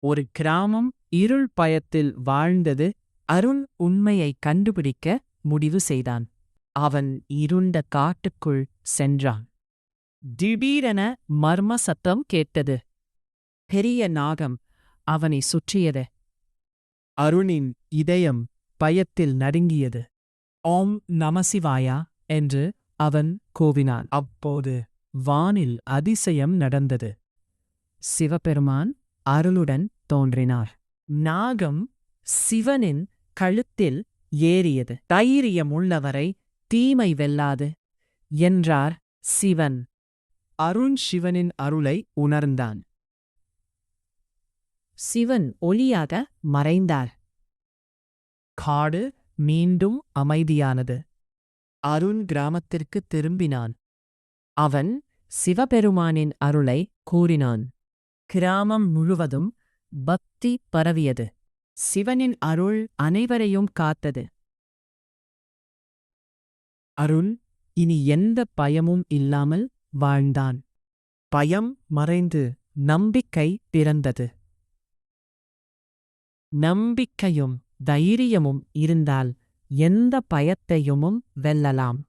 ஒரு கிராமம் இருள் பயத்தில் வாழ்ந்தது. அருண் உண்மையை கண்டுபிடிக்க முடிவு செய்தான். அவன் இருண்ட காட்டுக்குள் சென்றான். திடீரென மர்ம சத்தம் கேட்டது. பெரிய நாகம் அவனை சுற்றியது. அருணின் இதயம் பயத்தில் நடுங்கியது. ஓம் நமசிவாயா என்று அவன் கூவினான். அப்போது வானில் அதிசயம் நடந்தது. சிவபெருமான் அருளுடன் தோன்றினார். நாகம் சிவனின் கழுத்தில் ஏறியது. தைரியமுள்ளவரை தீமை வெல்லாது என்றார் சிவன். அருண் சிவனின் அருளை உணர்ந்தான். சிவன் ஒளியாக மறைந்தார். காடு மீண்டும் அமைதியானது. அருண் கிராமத்திற்கு திரும்பினான். அவன் சிவபெருமானின் அருளை கூறினான். கிராமம் முழுவதும் பக்தி பரவியது. சிவனின் அருள் அனைவரையும் காத்தது. அருண் இனி எந்த பயமும் இல்லாமல் வாழ்ந்தான். பயம் மறைந்து நம்பிக்கை பிறந்தது. நம்பிக்கையும் தைரியமும் இருந்தால் எந்த பயத்தையும் வெல்லலாம்.